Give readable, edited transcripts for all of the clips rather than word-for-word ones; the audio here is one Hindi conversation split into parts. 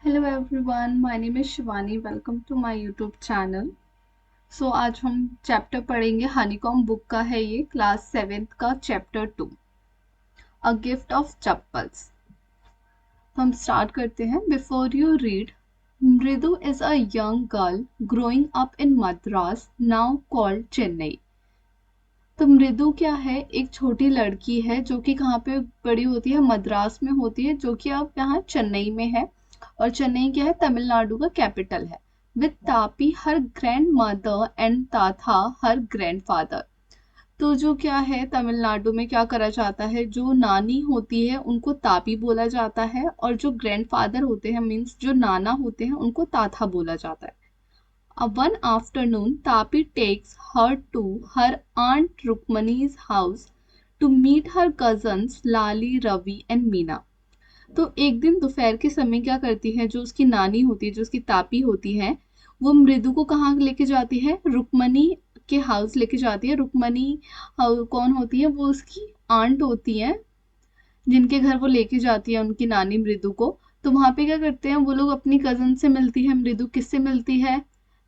Hello everyone, my name is Shivani. Welcome to my YouTube channel. So आज हम चैप्टर पढ़ेंगे हनीकॉम बुक का है, ये क्लास 7th का chapter 2, a gift of chappals. तो हम स्टार्ट करते हैं। बिफोर यू रीड, मृदु is a young girl growing up in Madras, now called Chennai. तो मृदु क्या है? एक छोटी लड़की है जो कि कहाँ पे बड़ी होती है? मद्रास में होती है, जो कि अब यहाँ चेन्नई में है। और चेन्नई क्या है? तमिलनाडु का कैपिटल है। विद तापी her grandmother and Thatha her grandfather. तो जो क्या है, तमिलनाडु में क्या करा जाता है, जो नानी होती है उनको तापी बोला जाता है, और जो ग्रैंडफादर होते हैं मीन्स जो नाना होते हैं उनको ताथा बोला जाता है। One afternoon, Tapi takes her to her aunt Rukmani's house to meet her cousins Lali, Ravi and Meena. तो एक दिन दोपहर के समय क्या करती है, जो उसकी नानी होती है, जो उसकी तापी होती है, वो मृदु को कहाँ लेके जाती है? रुक्मणी के हाउस लेके जाती है। रुक्मणी कौन होती है? वो उसकी आंट होती है, जिनके घर वो लेके जाती है उनकी नानी मृदु को। तो वहां पे क्या करते हैं वो लोग? अपनी कजन से मिलती है मृदु। किससे मिलती है?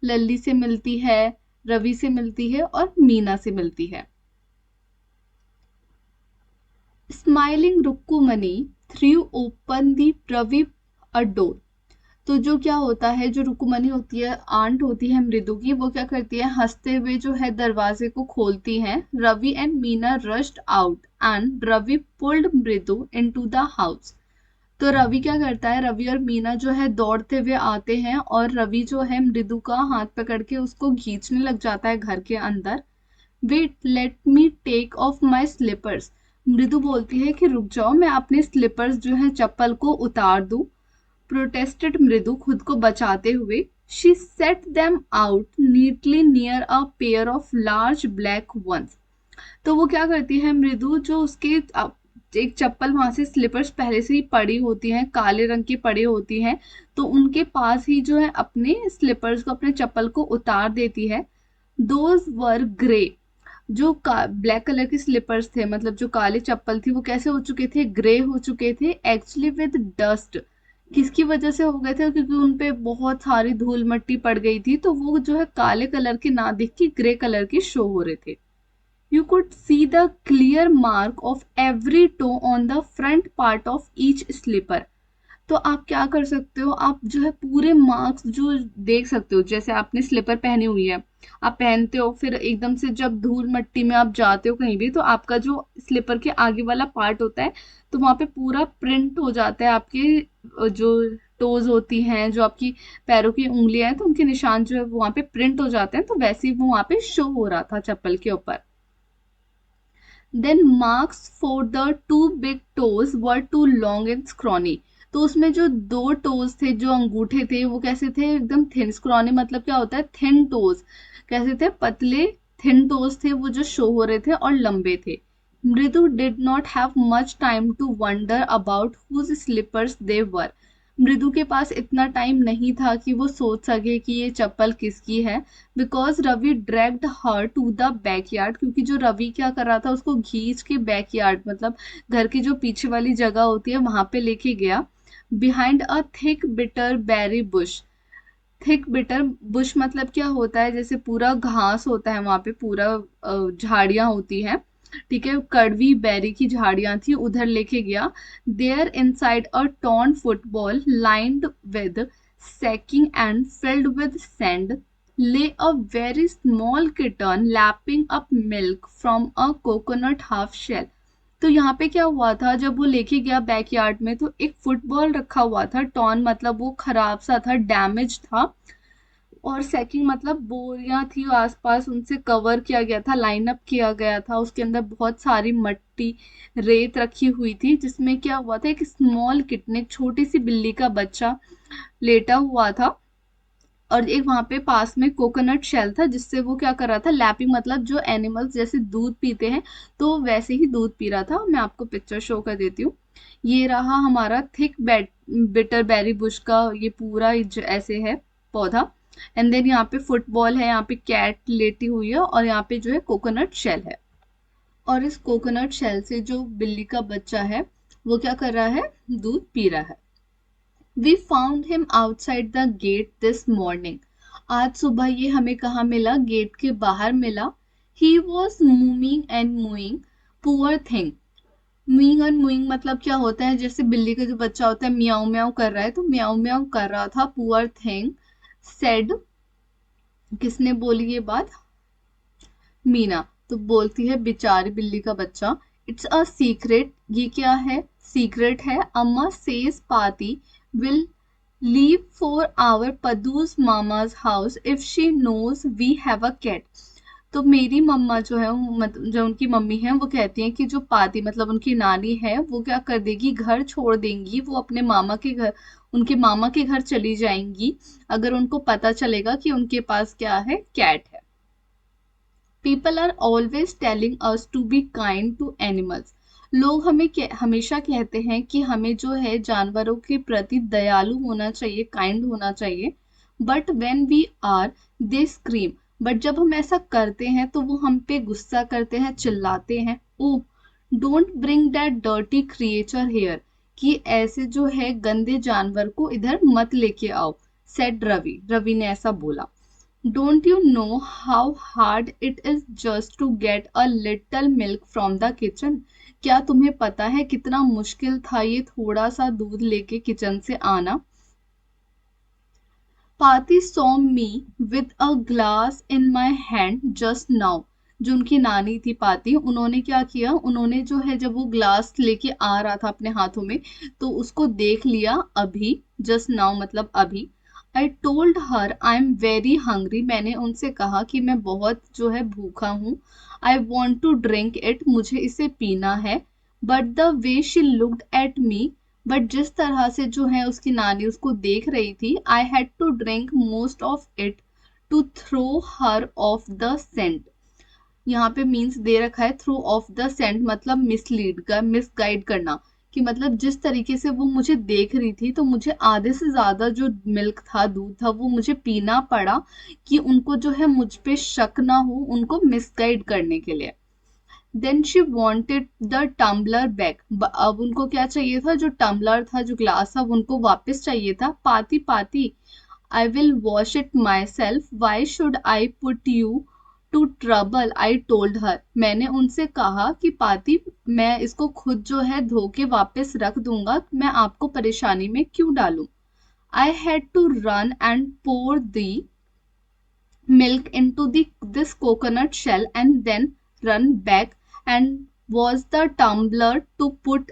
लल्ली से मिलती है, रवि से मिलती है और मीना से मिलती है। Smiling Rukkumani threw open the Ravi a door. तो जो क्या होता है, जो रुक्मणी होती है, आंट होती है मृदु की, वो क्या करती है? हंसते हुए जो है दरवाजे को खोलती है। Ravi and Meena rushed out and Ravi pulled Mridu into the house. तो रवि क्या करता है? रवि और मीना जो है दौड़ते हुए आते हैं, और रवि जो है मृदु का हाथ पकड़ के उसको खींचने लग जाता है घर के अंदर। Wait, let me take off my slippers. Mridu बोलती है कि रुक जाओ, मैं अपने स्लीपर्स जो है, चप्पल को उतार दूं। प्रोटेस्टेड मृदु खुद को बचाते हुए। She set them out neatly near a pair of large black ones. तो वो क्या करती है मृदु, जो उसके एक चप्पल वहां से स्लीपर्स पहले से ही पड़ी होती हैं, काले रंग की पड़ी होती हैं, तो उनके पास ही जो है अपने स्लीपर्स को, अपने चप्पल को उतार देती है। Those were grey. जो ब्लैक कलर के स्लीपर्स थे, मतलब जो काले चप्पल थी, वो कैसे हो चुके थे? ग्रे हो चुके थे। Actually with dust. किसकी वजह से हो गए थे? क्योंकि उनपे बहुत सारी धूल मिट्टी पड़ गई थी, तो वो जो है काले कलर के ना दिख के ग्रे कलर के शो हो रहे थे। You could see the clear mark of every toe on the front part of each slipper. तो आप क्या कर सकते हो? आप जो है पूरे मार्क्स जो देख सकते हो, जैसे आपने स्लीपर पहनी हुई है, आप पहनते हो, फिर एकदम से जब धूल मट्टी में आप जाते हो कहीं भी, तो आपका जो स्लीपर के आगे वाला पार्ट होता है, तो वहां पे पूरा प्रिंट हो जाता है। आपके जो टोज होती हैं, जो आपकी पैरों की उंगलियां हैं, तो उनके निशान जो है वहां पे प्रिंट हो जाते हैं। तो वैसे ही वो वहां पे शो हो रहा था चप्पल के ऊपर। Then marks for the two big toes were too long and scrawny. तो उसमें जो दो टोज थे, जो अंगूठे थे, वो कैसे थे? एकदम थिन। स्क्रॉनी मतलब क्या होता है? Thin toes. कैसे थे? पतले थिन टोज थे वो, जो शो हो रहे थे और लंबे थे। Mridu did not have much time to wonder about whose slippers they were. Mridu के पास इतना टाइम नहीं था कि वो सोच सके कि ये चप्पल किसकी है। Because Ravi dragged her to the backyard. क्योंकि जो रवि क्या कर रहा था, उसको खींच के बैकयार्ड, मतलब घर की जो पीछे वाली जगह होती है, वहां पे लेके गया। Behind a thick bitter berry bush. Thick bitter bush मतलब क्या होता है? जैसे पूरा घास होता है वहां पे, पूरा झाड़ियां होती हैं, ठीक है, कड़वी बेरी की झाड़ियां थी, उधर लेके गया। There inside a torn football lined with sacking and filled with sand lay a very small kitten lapping up milk from a coconut half shell. तो यहाँ पे क्या हुआ था, जब वो लेके गया बैकयार्ड में, तो एक फुटबॉल रखा हुआ था। टॉन मतलब वो खराब सा था, डैमेज था। और सैकिंग मतलब बोरियां थी आसपास, उनसे कवर किया गया था, लाइन अप किया गया था। उसके अंदर बहुत सारी मट्टी, रेत रखी हुई थी, जिसमें क्या हुआ था, एक स्मॉल किटन, एक छोटी सी बिल्ली का बच्चा लेटा हुआ था। और एक वहां पे पास में कोकोनट शेल था, जिससे वो क्या कर रहा था? लैपिंग मतलब जो एनिमल्स जैसे दूध पीते हैं, तो वैसे ही दूध पी रहा था। मैं आपको पिक्चर शो कर देती हूँ। ये रहा हमारा थिक बिटर बेरी बुश का ये पूरा ऐसे है पौधा। एंड देन यहाँ पे फुटबॉल है, यहाँ पे कैट लेटी हुई है, और यहाँ पे जो है कोकोनट शेल है। और इस कोकोनट शेल से जो बिल्ली का बच्चा है, वो क्या कर रहा है? दूध पी रहा है। We found him outside the gate this morning. आज सुबह ये हमें कहाँ मिला? गेट के बाहर मिला। He was moving and moving, poor thing. Mooing और मूइंग मतलब क्या होता है? जैसे बिल्ली का जो बच्चा होता है म्याऊ म्याऊ कर रहा है, तो म्याऊ म्याऊ कर रहा था। पुअर थिंग सेड, किसने बोली ये बात? मीना। तो बोलती है बेचारी बिल्ली का बच्चा, इट्स अ सीक्रेट। ये क्या है? सीक्रेट है। Amma says Paati will leave for our पदूस Mama's house if she knows we have a cat. तो मेरी मम्मा जो है, जो उनकी मम्मी है, वो कहती हैं कि जो पाती मतलब उनकी नानी है, वो क्या कर देगी, घर छोड़ देंगी, वो अपने मामा के घर, उनके मामा के घर चली जाएंगी अगर उनको पता चलेगा कि उनके पास क्या है, कैट है। People are always telling us to be kind to animals. लोग हमें हमेशा कहते हैं कि हमें जो है जानवरों के प्रति दयालु होना चाहिए, काइंड होना चाहिए। But when we are they scream, but जब हम ऐसा करते हैं तो वो हम पे गुस्सा करते हैं, चिल्लाते हैं। Oh don't bring that dirty creature here, कि ऐसे जो है गंदे जानवर को इधर मत लेके आओ। सेड रवि, रवि ने ऐसा बोला। Don't you know how hard it is just to get a little milk from the kitchen? क्या तुम्हें पता है कितना मुश्किल था ये थोड़ा सा दूध लेके किचन से आना? पाती saw me with a glass in my hand just now. जो उनकी नानी थी पाती, उन्होंने क्या किया, उन्होंने जो है जब वो ग्लास लेके आ रहा था अपने हाथों में, तो उसको देख लिया अभी। जस्ट नाउ मतलब अभी। आई told her I am very hungry, मैंने उनसे कहा कि मैं बहुत जो है भूखा हूँ। I want to drink it, मुझे इसे पीना है। But the way she looked at me, but जिस तरह से जो है उसकी नानी उसको देख रही थी, I had to drink most of it to throw her off the scent. यहाँ पे मीन्स दे रखा है थ्रू ऑफ द सेंट, मतलब मिसलीड का, मिसगाइड करना, कि मतलब जिस तरीके से वो मुझे देख रही थी तो मुझे आधे से ज्यादा जो मिल्क था, दूध था, वो मुझे पीना पड़ा कि उनको जो है मुझ पे शक ना हो, उनको मिसगाइड करने के लिए। Then she wanted the tumbler back, अब उनको क्या चाहिए था? जो टम्बलर था, जो ग्लास था, वो उनको वापस चाहिए था। Paati paati, I will wash it myself, why should I put you to trouble, I told her. मैंने उनसे कहा कि पाती, मैं इसको खुद जो है धो के वापस रख दूंगा, मैं आपको परेशानी में क्यों डालूं? I had to run and pour the milk into this coconut shell and then run back and was the tumbler to put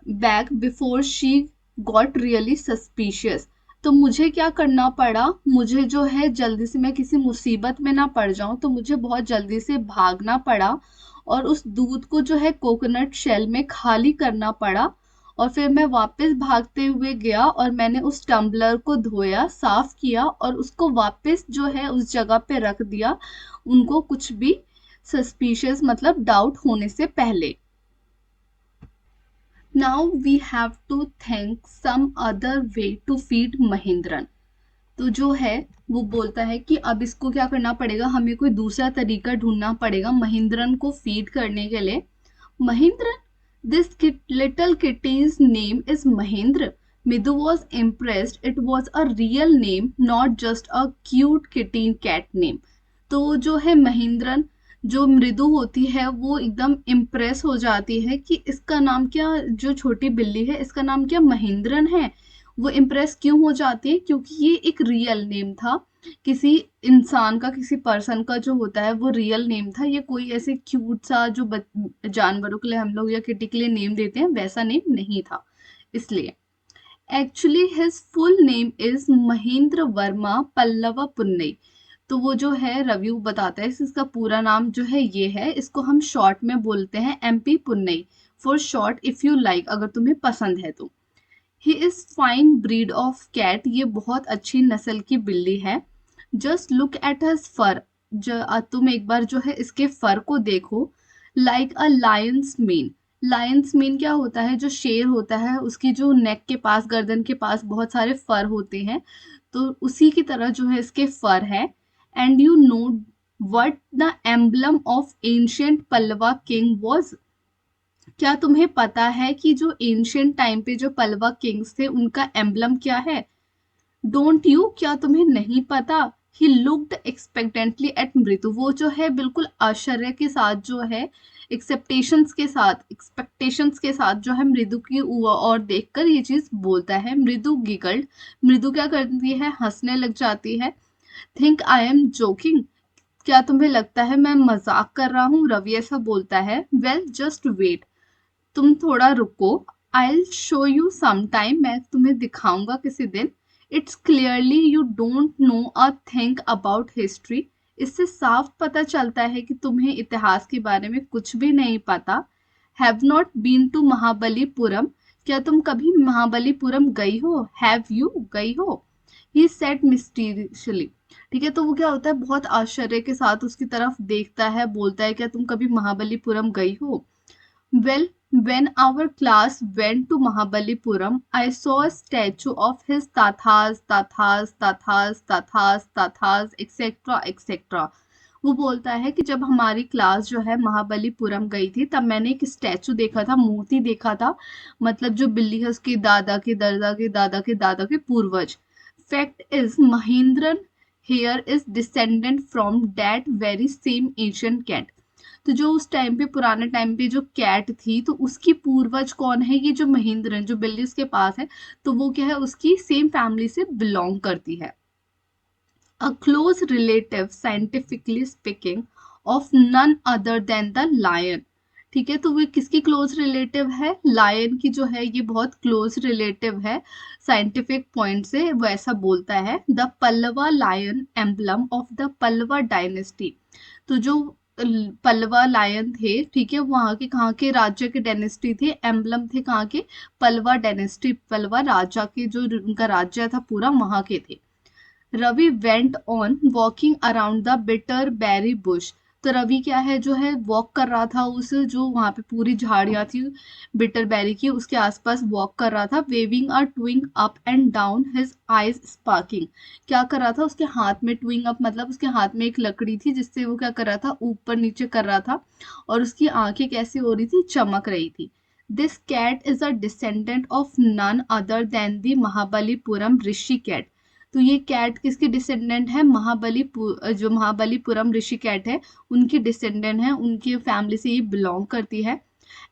back before she got really suspicious। तो मुझे क्या करना पड़ा? मुझे जो है जल्दी से, मैं किसी मुसीबत में ना पड़ जाऊं, तो मुझे बहुत जल्दी से भागना पड़ा और उस दूध को जो है कोकोनट शेल में खाली करना पड़ा। और फिर मैं वापस भागते हुए गया और मैंने उस टम्बलर को धोया, साफ किया और उसको वापस जो है उस जगह पे रख दिया, उनको कुछ भी सस्पिशियस मतलब डाउट होने से पहले। Now we have to think some other way to feed Mahendran. तो जो है वो बोलता है कि अब इसको क्या करना पड़ेगा, हमें कोई दूसरा तरीका ढूंढना पड़ेगा महेंद्रन को फीड करने के लिए। Mahendran, this little kitty's name is Mahendra. Mridu was impressed, it was a real name, not just a cute kitty cat name। तो जो है महेंद्रन, जो मृदु होती है, वो एकदम इम्प्रेस हो जाती है कि इसका नाम क्या, जो छोटी बिल्ली है इसका नाम क्या महेंद्रन है। वो इम्प्रेस क्यों हो जाती है? क्योंकि ये एक रियल नेम था, किसी इंसान का, किसी पर्सन का जो होता है वो रियल नेम था। ये कोई ऐसे क्यूट सा जो जानवरों के लिए हम लोग या किटी के लिए नेम देते हैं वैसा नेम नहीं था, इसलिए। Actually his full name is Mahendra Varma Pallava Punnai. तो वो जो है रवि बताता है इसका पूरा नाम जो है ये है, इसको हम शॉर्ट में बोलते हैं MP Punnai, for short, if you like, अगर तुम्हें पसंद है तो। He is fine breed of cat, ये बहुत अच्छी नस्ल की बिल्ली है। जस्ट लुक एट हज फर, तुम एक बार जो है इसके फर को देखो। लाइक अ लायंस मेन, लायंस मेन क्या होता है? जो शेर होता है उसकी जो नेक के पास, गर्दन के पास बहुत सारे फर होते हैं, तो उसी की तरह जो है इसके फर है। And you know what the emblem of ancient Pallava king was, क्या तुम्हें पता है कि जो एंशियंट टाइम पे जो पल्लवा किंग्स थे उनका एम्बलम क्या है? डोंट यू, क्या तुम्हें नहीं पता? ही लुक्ड एक्सपेक्टेंटली एट मृदु, वो जो है बिल्कुल आश्चर्य के साथ जो है एक्सपेक्टेशंस के साथ जो है मृदु की और देखकर ये चीज बोलता है। मृदु गिगल्ड, मृदु क्या करती है, हंसने लग जाती है। थिंक आई एम जोकिंग, क्या तुम्हें लगता है मैं मजाक कर रहा हूँ? रवि ऐसा बोलता है। वेल जस्ट वेट, तुम थोड़ा रुको, I show you some time, मैं तुम्हें दिखाऊंगा किसी दिन। It's clearly you don't know a thing about history, इससे साफ पता चलता है कि तुम्हें इतिहास के बारे में कुछ भी नहीं पता। Have not been to Mahabalipuram, क्या तुम कभी महाबलीपुरम गई हो? हैव यू, गई हो? ही सेड मिस्टीरियसली, ठीक है, तो वो क्या होता है, बहुत आश्चर्य के साथ उसकी तरफ देखता है, बोलता है क्या तुम कभी महाबलीपुरम गई हो? Well, when our class went to Mahabalipuram, I saw a statue of his tathas, etc. etc. वो बोलता है कि जब हमारी क्लास जो है महाबलीपुरम गई थी तब मैंने एक स्टैचू देखा था, मूर्ति देखा था, मतलब जो बिल्ली है उसके दादा के दादा के दादा के दादा के पूर्वज। Fact is Mahendran here is descendant from that very same Asian cat, तो जो उस टाइम पे पुराने टाइम पे जो कैट थी तो उसकी पूर्वज कौन है? ये जो महेंद्रन, जो बिल्ली उसके पास है, तो वो क्या है, उसकी सेम फैमिली से बिलोंग करती है। A close relative scientifically speaking of none other than the lion, ठीक है, तो वो किसकी क्लोज रिलेटिव है? लायन की जो है ये बहुत क्लोज रिलेटिव है। साइंटिफिक पॉइंट से वो ऐसा बोलता है। The Pallava lion emblem of the Pallava dynasty, तो जो पल्लवा लायन थे, ठीक है, वहां के कहाँ के राज्य के डायनेस्टी थे, एम्बलम थे कहाँ के? पल्लवा डायनेस्टी, पल्लवा राजा के जो उनका राज्य था पूरा वहां के थे। Ravi went on walking around the bitter berry bush, तो रवि क्या है जो है वॉक कर रहा था उस जो वहां पे पूरी झाड़ियां थी बिटर बेरी की उसके आसपास वॉक कर रहा था। Waving a twig up and down, his eyes sparking, क्या कर रहा था, उसके हाथ में ट्विंग अप मतलब उसके हाथ में एक लकड़ी थी जिससे वो क्या कर रहा था, ऊपर नीचे कर रहा था, और उसकी आंखें कैसी हो रही थी, चमक रही थी। This cat is a descendant of none other than the Mahabalipuram Rishi cat, तो ये कैट किसके डिसेंडेंट है? जो महाबलीपुरम ऋषि कैट है उनकी डिसेंडेंट है, उनकी फैमिली से ये बिलोंग करती है।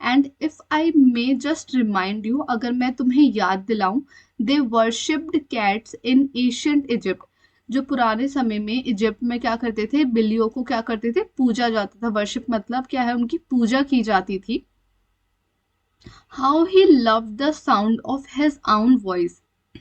And if I may just remind you, अगर मैं तुम्हें याद दिलाऊं, they worshipped cats in ancient Egypt, जो पुराने समय में इजिप्ट में क्या करते थे, बिल्लियों को क्या करते थे, पूजा जाता था। वर्शिप मतलब क्या है, उनकी पूजा की जाती थी। How he love the sound of his आउन वॉइस,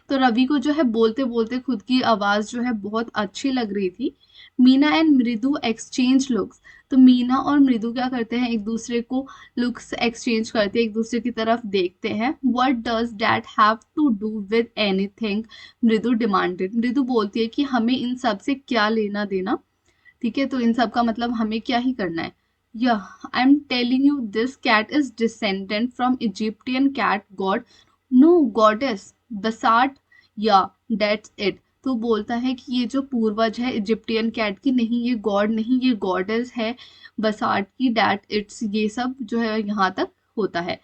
तो रवि को जो है बोलते बोलते खुद की आवाज जो है बहुत अच्छी लग रही थी। मीना एंड मृदु एक्सचेंज लुक्स, तो मीना और मृदु क्या करते हैं, एक दूसरे को लुक्स एक्सचेंज करते हैं, एक दूसरे की तरफ देखते हैं। What does that have to do with anything, Mridu demanded, Mridu बोलती है कि हमें इन सब से क्या लेना देना, ठीक है, तो इन सब का मतलब हमें क्या ही करना है। Yeah, I'm telling you, this cat is descendant from Egyptian cat god, no goddess, Basat. Yeah, that's it. तो बोलता है कि ये जो पूर्वज है इजिप्टियन कैट की, नहीं ये गॉड नहीं, ये गॉडेस है बसाट की, डैट इट्स, ये सब जो है यहाँ तक होता है।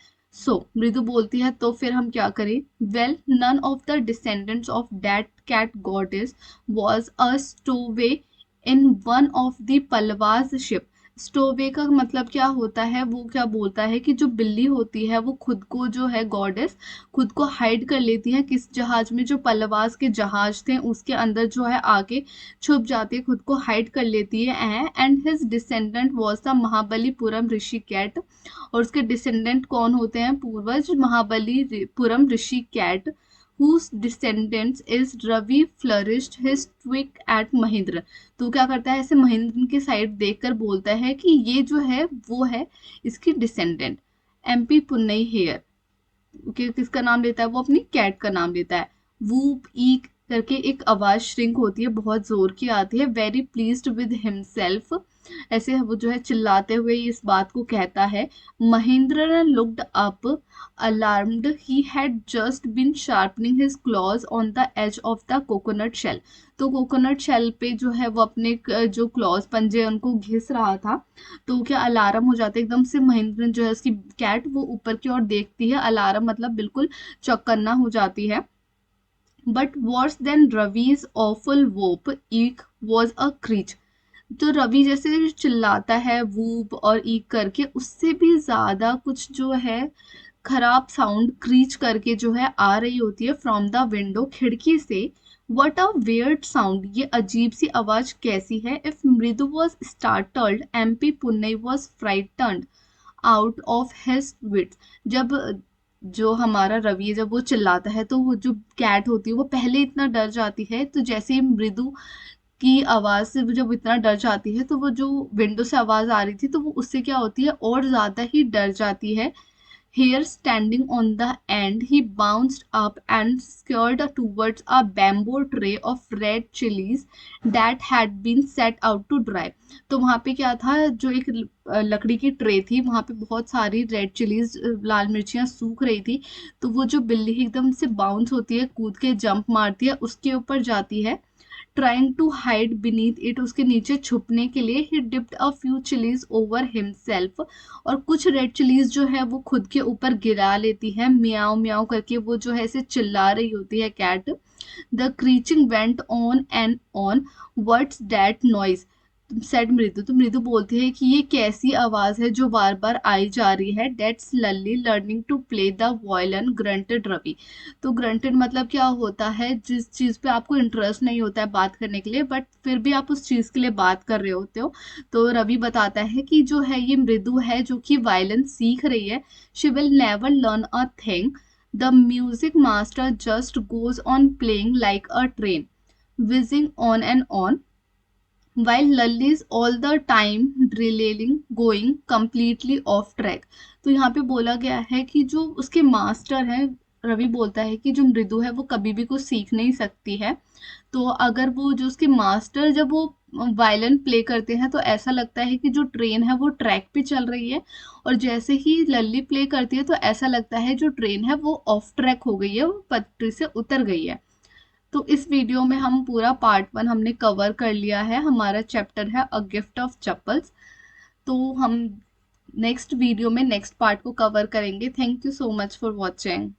मृदु बोलती है तो फिर हम क्या करें? Well, none of the descendants of that cat goddess was a stowaway in one of the Pallavas' ship, stowaway का मतलब क्या होता है, वो क्या बोलता है कि जो बिल्ली होती है वो खुद को जो है गॉडेस खुद को हाइड कर लेती है किस जहाज में, जो पल्लवास के जहाज थे उसके अंदर जो है आके छुप जाती है, खुद को हाइड कर लेती है। And his descendant was the Mahabalipuram Rishi cat, और उसके डिसेंडेंट कौन होते हैं, पूर्वज महाबलीपुरम ऋषि cat, whose descendants is Ravi flourished his twig at Mahendra, तो क्या करता है, ऐसे महेंद्र की साइड देखकर बोलता है कि ये जो है वो है इसकी डिसेंडेंट। एमपी पुन्नई हेयर, किसका नाम लेता है, वो अपनी कैट का नाम लेता है। वूप ईक करके एक आवाज श्रिंक होती है, बहुत जोर की आती है। वेरी प्लीज्ड विद हिमसेल्फ, ऐसे वो जो है चिल्लाते हुए इस बात को कहता है। Mahendra looked up alarmed, he had just been sharpening his claws on the edge of the coconut shell. तो कोकोनट शेल पे जो है वो अपने जो क्लॉज पंजे हैं, उनको घिस रहा था। तो क्या अलार्म हो जाता है एकदम से, महेंद्र जो है उसकी कैट वो ऊपर की ओर देखती है, अलार्म मतलब बिल्कुल चौकन्ना हो जाती है। But worse than Ravi's awful whoop eek was a screech. तो रवि जैसे चिल्लाता है वूप और ईक करके, उससे भी ज्यादा कुछ जो है खराब साउंड क्रीच करके जो है आ रही होती है फ्रॉम द विंडो, खिड़की से। वट अ वियर्ड साउंड, ये अजीब सी आवाज कैसी है। If Mridu was startled, MP Punnai was frightened out of his wits. जब जो हमारा रवि है, जब वो चिल्लाता है तो वो जो कैट होती है वो पहले इतना डर जाती है, तो जैसे ही मृदु की आवाज से वो जब इतना डर जाती है, तो वो जो विंडो से आवाज आ रही थी तो वो उससे क्या होती है और ज्यादा ही डर जाती है। Here, standing on the end, he bounced up and scurried towards a bamboo tray of red chilies that had been set out to dry. तो वहां पे क्या था, जो एक लकड़ी की ट्रे थी, वहां पे बहुत सारी रेड चिलीज, लाल मिर्चियां सूख रही थी। तो वो जो बिल्ली एकदम से बाउंस होती है, कूद के जंप मारती है, उसके ऊपर जाती है, trying to hide beneath it, उसके नीचे छुपने के लिए। He dipped a few chillies over himself, और कुछ रेड चिलीज जो है वो खुद के ऊपर गिरा लेती है, मियाओ मियाओ करके वो जो है ऐसे चिल्ला रही होती है cat. The screeching went on and on. What's that noise, said Mridu. तो मृदु बोलती है कि ये कैसी आवाज है जो बार बार आई जा रही है। That's Lalli learning to play the violin, grunted Ravi. तो ग्रंटेड मतलब क्या होता है, जिस चीज पे आपको इंटरेस्ट नहीं होता है बात करने के लिए, बट फिर भी आप उस चीज के लिए बात कर रहे होते हो। तो रवि बताता है कि जो है ये मृदु है जो कि वायलिन सीख रही है। She will never learn a thing, the music master just goes on playing like a train, whizzing on and on, while Lully is all the time drilling, going completely off track। तो यहाँ पे बोला गया है कि जो उसके मास्टर हैं, रवि बोलता है कि जो मृदु है वो कभी भी कुछ सीख नहीं सकती है। तो अगर वो जो उसके मास्टर जब वो वायलिन प्ले करते हैं तो ऐसा लगता है कि जो ट्रेन है वो ट्रैक पे चल रही है, और जैसे ही लल्ली प्ले करती है तो ऐसा लगता है जो ट्रेन है वो ऑफ ट्रैक हो गई है, वो पटरी से उतर गई है। तो इस वीडियो में हम पूरा पार्ट 1 हमने कवर कर लिया है। हमारा चैप्टर है अ गिफ्ट ऑफ चप्पल्स। तो हम नेक्स्ट वीडियो में नेक्स्ट पार्ट को कवर करेंगे। Thank you so much for watching.